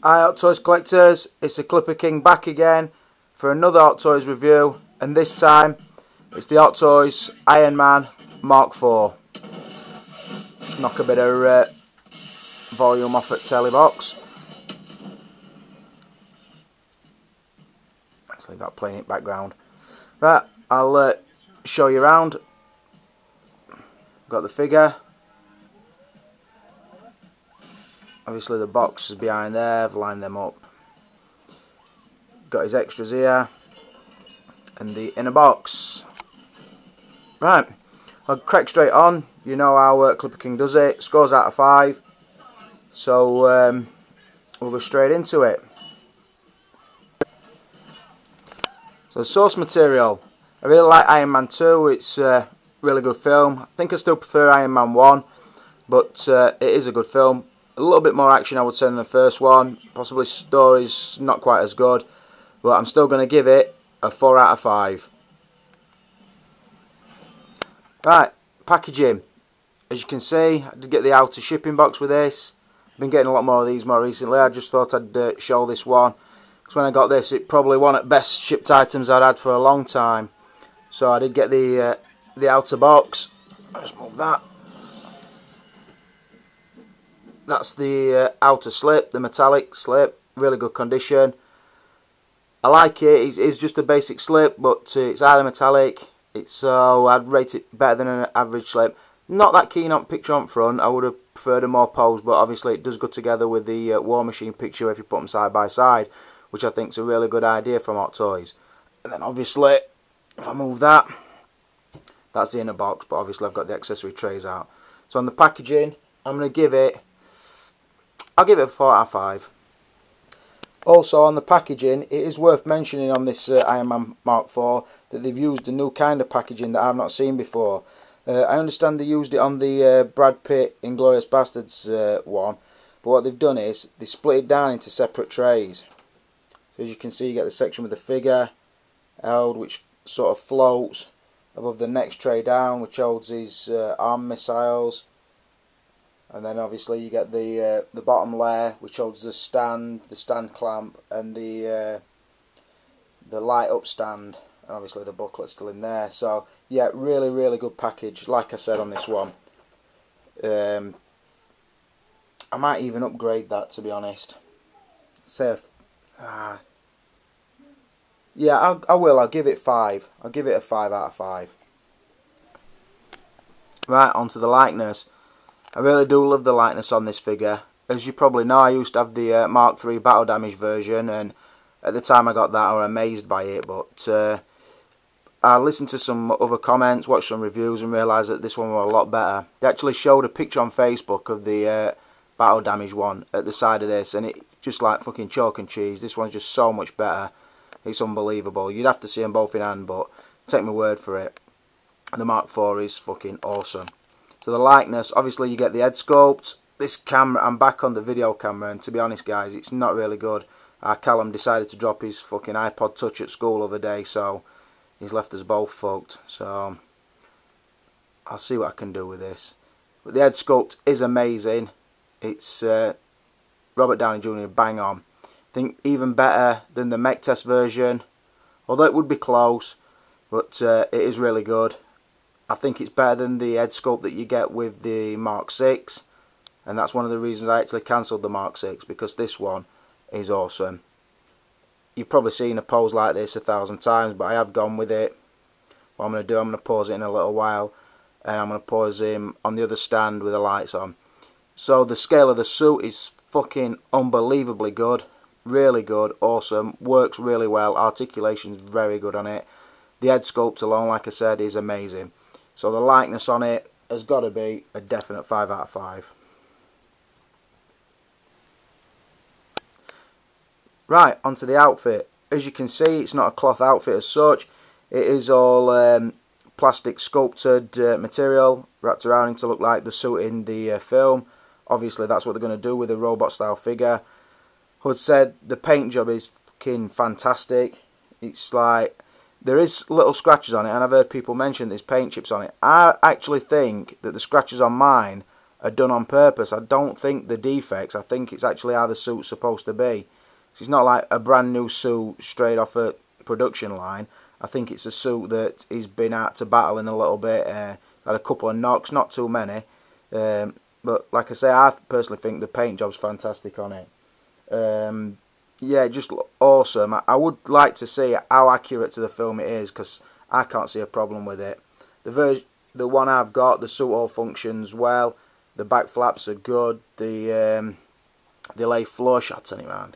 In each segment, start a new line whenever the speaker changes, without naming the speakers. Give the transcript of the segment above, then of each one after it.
Hi Hot Toys collectors, it's the Clipper King back again for another Hot Toys review, and this time it's the Hot Toys Iron Man Mark IV. Just knock a bit of volume off at telly box. Let's leave that playing in background. Right, I'll show you around. Got the figure. Obviously the box is behind there, I've lined them up. Got his extras here. And the inner box. Right, I'll crack straight on. You know how Clipper King does it. Scores out of 5. So we'll go straight into it. So the source material. I really like Iron Man 2. It's a really good film. I think I still prefer Iron Man 1. But it is a good film. A little bit more action I would say than the first one. Possibly story's not quite as good. But I'm still going to give it a 4 out of 5. Right, packaging. As you can see, I did get the outer shipping box with this. I've been getting a lot more of these more recently. I just thought I'd show this one. Because when I got this, it probably one of the best shipped items I'd had for a long time. So I did get the outer box. I'll just move that. That's the outer slip, the metallic slip. Really good condition. I like it. It's just a basic slip, but it's highly metallic. So I'd rate it better than an average slip. Not that keen on picture on front. I would have preferred a more pose, but obviously it does go together with the War Machine picture if you put them side by side, which I think is a really good idea from Hot Toys. And then obviously, if I move that, that's the inner box, but obviously I've got the accessory trays out. So on the packaging, I'm going to give it, I'll give it a 4 out of 5. Also on the packaging, it is worth mentioning on this Iron Man Mark IV that they've used a new kind of packaging that I've not seen before. I understand they used it on the Brad Pitt Inglourious Bastards one, but what they've done is they split it down into separate trays. So as you can see, you get the section with the figure held, which sort of floats above the next tray down, which holds his arm missiles. And then obviously you get the bottom layer, which holds the stand clamp, and the light up stand, and obviously the booklet's still in there. So yeah, really good package. Like I said on this one, I might even upgrade that, to be honest. Say, yeah, I will. I'll give it 5. I'll give it a 5 out of 5. Right, onto the likeness. I really do love the likeness on this figure. As you probably know, I used to have the Mark III battle damage version, and at the time I got that, I was amazed by it. But I listened to some other comments, watched some reviews, and realised that this one was a lot better. They actually showed a picture on Facebook of the battle damage one at the side of this, and it just like fucking chalk and cheese. This one's just so much better. It's unbelievable. You'd have to see them both in hand, but take my word for it. The Mark IV is fucking awesome. So the likeness, obviously you get the head sculpt. This camera, I'm back on the video camera, and to be honest guys, it's not really good. Callum decided to drop his fucking iPod Touch at school the other day, so he's left us both fucked. So I'll see what I can do with this. But the head sculpt is amazing. It's Robert Downey Jr. bang on. I think even better than the mech test version, although it would be close, but it is really good. I think it's better than the head sculpt that you get with the Mark VI, and that's one of the reasons I actually cancelled the Mark VI, because this one is awesome. You've probably seen a pose like this 1,000 times, but I have gone with it. What I'm going to do, I'm going to pause it in a little while, and I'm going to pause him on the other stand with the lights on. So the scale of the suit is fucking unbelievably good. Really good, awesome, works really well, articulation is very good on it. The head sculpt alone, like I said, is amazing. So the likeness on it has got to be a definite 5 out of 5. Right, onto the outfit. As you can see, it's not a cloth outfit as such. It is all plastic sculpted material wrapped around to look like the suit in the film. Obviously, that's what they're going to do with a robot style figure. Hood said the paint job is fucking fantastic. It's like, there is little scratches on it, and I've heard people mention there's paint chips on it. I actually think that the scratches on mine are done on purpose. I don't think the defects, I think it's actually how the suit's supposed to be. It's not like a brand new suit straight off a production line. I think it's a suit that he's been out to battle in a little bit, had a couple of knocks, not too many. But like I say, I personally think the paint job's fantastic on it. Yeah, just awesome. I would like to see how accurate to the film it is, because I can't see a problem with it. The one I've got, the suit all functions well. The back flaps are good. They lay flush. I'll tell you, man.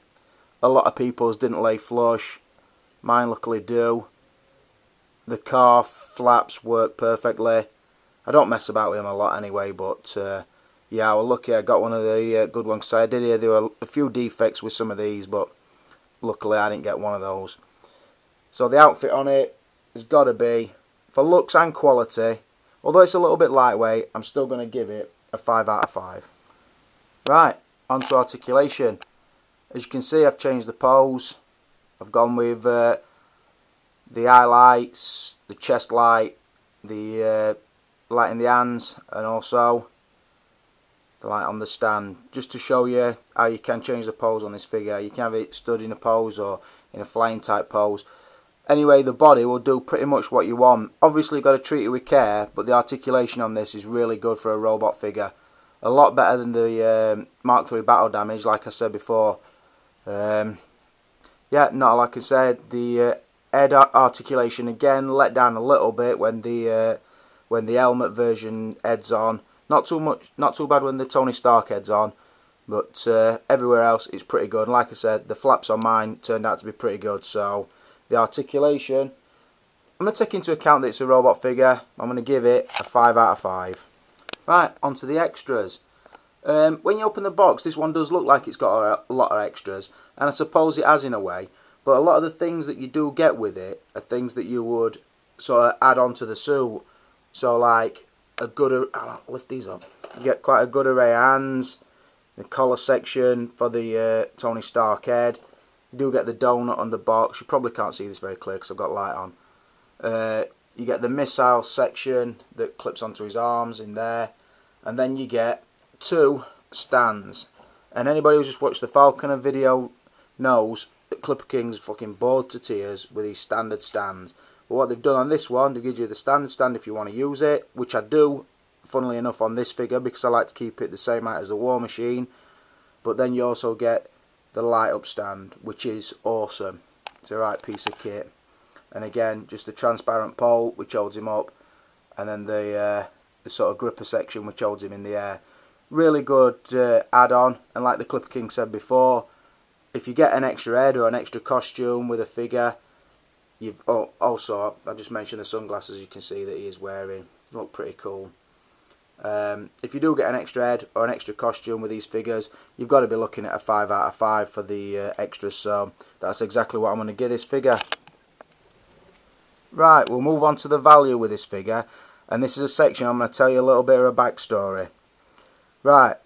A lot of people's didn't lay flush. Mine luckily do. The car flaps work perfectly. I don't mess about with them a lot anyway, but yeah, I was lucky I got one of the good ones. So I did hear there were a few defects with some of these, but luckily I didn't get one of those. So the outfit on it has got to be, for looks and quality, although it's a little bit lightweight, I'm still going to give it a 5 out of 5. Right, on to articulation. As you can see, I've changed the pose. I've gone with the highlights, the chest light, the light in the hands, and also the light on the stand, just to show you how you can change the pose on this figure. You can have it stood in a pose or in a flying type pose. Anyway, the body will do pretty much what you want. Obviously you've got to treat it with care, but the articulation on this is really good for a robot figure. A lot better than the Mark III battle damage, like I said before. Yeah, not like I said, the head articulation again let down a little bit when the helmet version heads on. Not too bad when the Tony Stark heads on, but everywhere else it's pretty good. And like I said, the flaps on mine turned out to be pretty good. So the articulation, I'm going to take into account that it's a robot figure. I'm going to give it a 5 out of 5. Right, onto the extras. When you open the box, this one does look like it's got a lot of extras, and I suppose it has in a way, but a lot of the things that you do get with it are things that you would sort of add on to the suit. So like a good, I'll lift these up, you get quite a good array of hands, the collar section for the Tony Stark head. You do get the donut on the box. You probably can't see this very clear because I've got light on. You get the missile section that clips onto his arms in there, and then you get 2 stands. And anybody who's just watched the Falconer video knows that Clipper King's fucking bored to tears with these standard stands. But what they've done on this one, they give you the standard stand if you want to use it, which I do, funnily enough, on this figure, because I like to keep it the same height as the War Machine. But then you also get the light up stand, which is awesome. It's a right piece of kit. And again, just a transparent pole which holds him up, and then the sort of gripper section which holds him in the air. Really good add-on, and like the Clipper King said before, if you get an extra head or an extra costume with a figure, you've also, I just mentioned the sunglasses you can see that he is wearing, look pretty cool. If you do get an extra head or an extra costume with these figures, you've got to be looking at a 5 out of 5 for the extras, so that's exactly what I'm going to give this figure. Right, we'll move on to the value with this figure, and this is a section I'm going to tell you a little bit of a backstory. Right,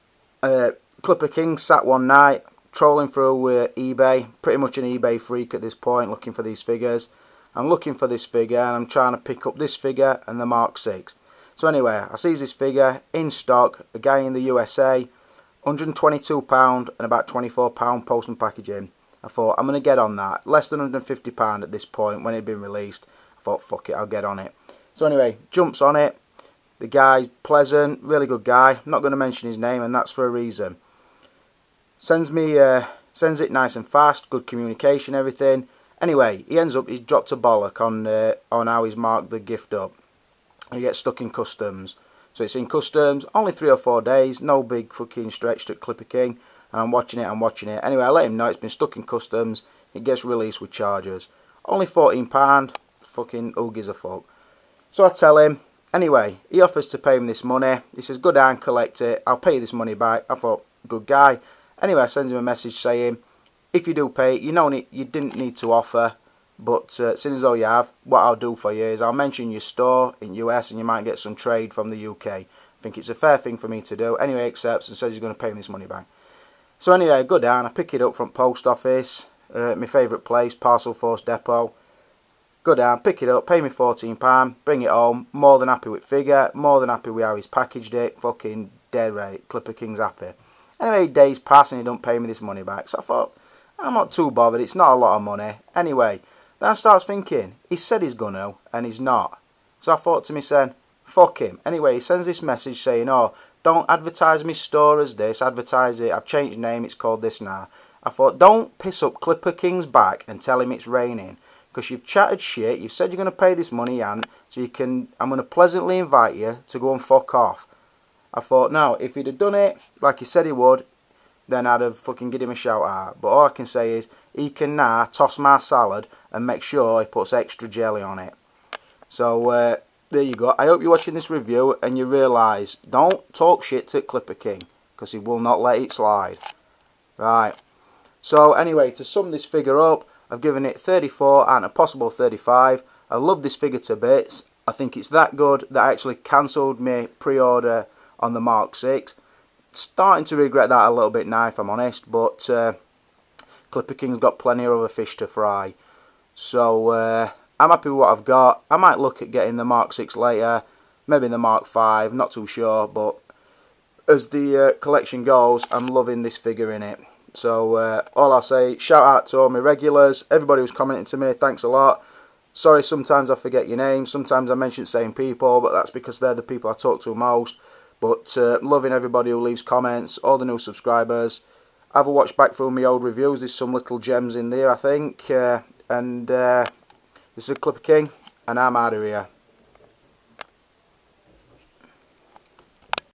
Clipper King sat one night trolling through eBay, pretty much an eBay freak at this point, looking for these figures. I'm looking for this figure and I'm trying to pick up this figure and the Mark VI. So anyway, I sees this figure in stock, a guy in the USA, £122 and about £24 post and packaging. I thought, I'm going to get on that. Less than £150 at this point when it had been released. I thought, fuck it, I'll get on it. So anyway, jumps on it. The guy's pleasant, really good guy. I'm not going to mention his name, and that's for a reason. Sends it nice and fast, good communication, everything. Anyway, he's dropped a bollock on how he's marked the gift up. He gets stuck in customs. So it's in customs, only 3 or 4 days, no big fucking stretch to Clipper King. And I'm watching it. Anyway, I let him know it's been stuck in customs. It gets released with charges. Only £14, fucking who gives a fuck. So I tell him. Anyway, he offers to pay him this money. He says, go down, collect it. I'll pay you this money back. I thought, good guy. Anyway, I send him a message saying, if you do pay it, you didn't need to offer. But seeing as though you have, what I'll do for you is I'll mention your store in US and you might get some trade from the UK. I think it's a fair thing for me to do. Anyway, he accepts and says he's going to pay me this money back. So anyway, I go down, I pick it up from post office, my favourite place, Parcel Force Depot. Go down, pick it up, pay me £14, bring it home, more than happy with figure, more than happy with how he's packaged it, fucking dead rate. Clipper King's happy. Anyway, days pass and he don't pay me this money back. So I thought, I'm not too bothered. It's not a lot of money. Anyway, then I starts thinking, he said he's gonna, and he's not. So I thought to myself, fuck him. Anyway, he sends this message saying, oh, don't advertise my store as this, advertise it. I've changed name, it's called this now. I thought, don't piss up Clipper King's back and tell him it's raining. Because you've chatted shit, you've said you're going to pay this money, Ant, so I'm going to pleasantly invite you to go and fuck off. I thought, no, if he'd have done it like he said he would, then I'd have fucking given him a shout out. But all I can say is, he can now toss my salad and make sure he puts extra jelly on it. So, there you go. I hope you're watching this review and you realise, don't talk shit to Clipper King, because he will not let it slide. Right. So, anyway, to sum this figure up, I've given it 34 and a possible 35. I love this figure to bits. I think it's that good that I actually cancelled my pre-order on the Mark 6. Starting to regret that a little bit now, if I'm honest, but Clipper King's got plenty of other fish to fry. So I'm happy with what I've got. I might look at getting the Mark 6 later, maybe the Mark 5, not too sure, but as the collection goes, I'm loving this figure in it. So all I'll say, shout out to all my regulars, everybody who's commenting to me, thanks a lot. Sorry sometimes I forget your name, sometimes I mention the same people, but that's because they're the people I talk to most. But loving everybody who leaves comments, all the new subscribers. Have a watch back through my old reviews, there's some little gems in there I think. This is Clipper King, and I'm out of here.